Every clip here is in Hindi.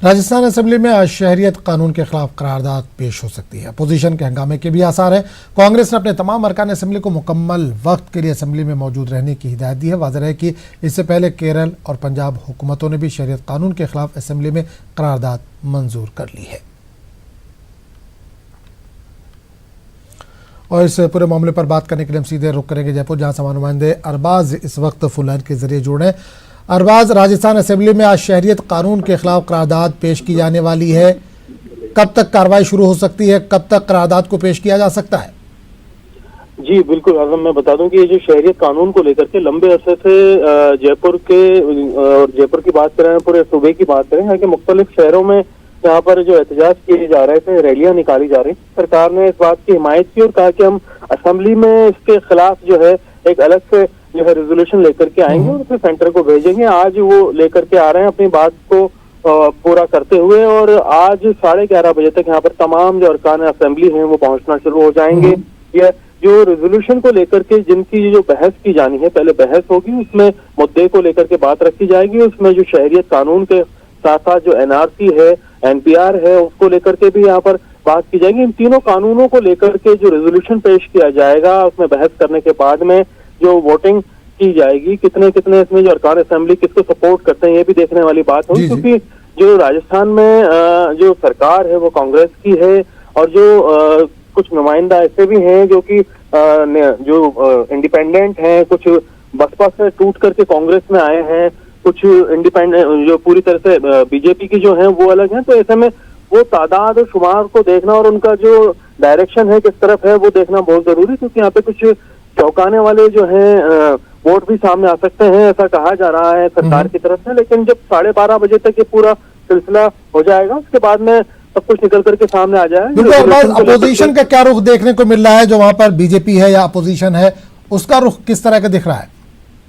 राजस्थान असेंबली में आज शहरियत कानून के खिलाफ करारदाद पेश हो सकती है। अपोजिशन के हंगामे के भी आसार हैं। कांग्रेस ने अपने तमाम अरकान असेंबली को मुकम्मल वक्त के लिए असेंबली में मौजूद रहने की हिदायत दी है। वाज़ेह है कि इससे पहले केरल और पंजाब हुकूमतों ने भी शहरियत कानून के खिलाफ असेंबली में करारदाद मंजूर कर ली है। और इस पूरे मामले पर बात करने के लिए हम सीधे रुख करेंगे जयपुर, जहां समाचार नुमाइंदे अरबाज इस वक्त फोन लाइन के जरिए जुड़े हैं। अरबाज, राजस्थान असेंबली में आज शहरियत कानून के खिलाफ करारदाद पेश की जाने वाली है। कब तक कार्रवाई शुरू हो सकती है, कब तक करारदाद को पेश किया जा सकता है? जी बिल्कुल आजम, मैं बता दूं कि ये जो शहरियत कानून को लेकर के लंबे अरसे से जयपुर की बात करें, पूरे सूबे की बात करें, यहाँ के मुख्तलिफ शहरों में यहाँ पर जो एहतजाज किए जा रहे थे, रैलियां निकाली जा रही, सरकार ने इस बात की हिमायत की और कहा कि हम असेंबली में इसके खिलाफ जो है एक अलग से जो है रेजोल्यूशन लेकर के आएंगे और फिर सेंटर को भेजेंगे। आज वो लेकर के आ रहे हैं अपनी बात को पूरा करते हुए, और आज 11:30 बजे तक यहाँ पर तमाम जो अरकान असेंबली हैं वो पहुंचना शुरू हो जाएंगे। यह जो रेजोल्यूशन को लेकर के जिनकी जो बहस की जानी है, पहले बहस होगी, उसमें मुद्दे को लेकर के बात रखी जाएगी। उसमें जो शहरियत कानून के साथ साथ जो एनआरसी है, एनपीआर है, उसको लेकर के भी यहाँ पर बात की जाएगी। इन तीनों कानूनों को लेकर के जो रेजोल्यूशन पेश किया जाएगा, उसमें बहस करने के बाद में जो वोटिंग की जाएगी, कितने कितने इसमें जो अरकान असेंबली किसको सपोर्ट करते हैं, ये भी देखने वाली बात होगी। क्योंकि जो राजस्थान में जो सरकार है वो कांग्रेस की है, और जो कुछ नुमाइंदा ऐसे भी हैं जो कि जो इंडिपेंडेंट हैं, कुछ बसपा से टूट करके कांग्रेस में आए हैं, कुछ इंडिपेंडेंट जो पूरी तरह से बीजेपी की जो है वो अलग हैं। तो ऐसे में वो तादाद और शुमार को देखना और उनका जो डायरेक्शन है किस तरफ है वो देखना बहुत जरूरी, क्योंकि यहाँ पे कुछ चौंकाने वाले जो हैं वोट भी सामने आ सकते हैं, ऐसा कहा जा रहा है सरकार की तरफ से। लेकिन जब 12:30 बजे तक ये पूरा सिलसिला हो जाएगा, उसके बाद में सब कुछ निकल करके सामने आ जाएगा। अपोजिशन का क्या रुख देखने को मिल रहा है? जो वहां पर बीजेपी है या अपोजिशन है, उसका रुख किस तरह का दिख रहा है?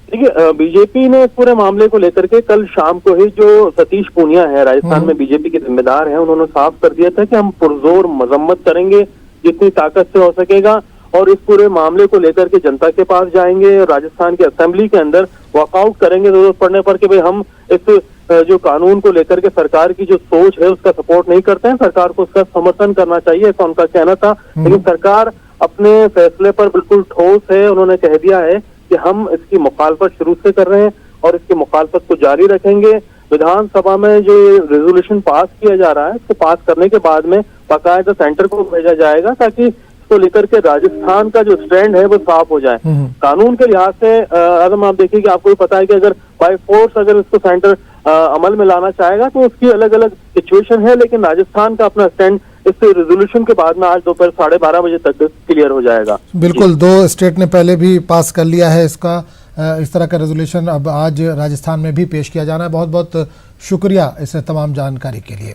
देखिए, बीजेपी ने इस पूरे मामले को लेकर के कल शाम को ही जो सतीश पूनिया है, राजस्थान में बीजेपी के जिम्मेदार हैं, उन्होंने साफ कर दिया था कि हम पुरजोर मजम्मत करेंगे जितनी ताकत से हो सकेगा, और इस पूरे मामले को लेकर के जनता के पास जाएंगे और राजस्थान की असेंबली के अंदर वॉकआउट करेंगे जरूरत पड़ने पर कि भाई हम इस जो कानून को लेकर के सरकार की जो सोच है उसका सपोर्ट नहीं करते हैं, सरकार को उसका समर्थन करना चाहिए, ऐसा उनका कहना था। लेकिन सरकार अपने फैसले पर बिल्कुल ठोस है। उन्होंने कह दिया है कि हम इसकी मुखालफत शुरू से कर रहे हैं और इसकी मुखालफत को जारी रखेंगे। विधानसभा में जो रेजोल्यूशन पास किया जा रहा है, इसको पास करने के बाद में बाकायदा सेंटर को भेजा जाएगा, ताकि को लेकर के राजस्थान का जो स्टैंड है वो साफ हो जाए। कानून के लिहाज से आदम, आप देखिए कि आपको भी पता है कि अगर बाय फोर्स अगर इसको सेंटर अमल में लाना चाहेगा तो उसकी अलग अलग सिचुएशन है, लेकिन राजस्थान का अपना स्टैंड इस रेजोल्यूशन के बाद में आज दोपहर 12:30 बजे तक क्लियर हो जाएगा। बिल्कुल, 2 स्टेट ने पहले भी पास कर लिया है इसका, इस तरह का रेजोल्यूशन अब आज राजस्थान में भी पेश किया जाना है। बहुत बहुत शुक्रिया इस तमाम जानकारी के लिए।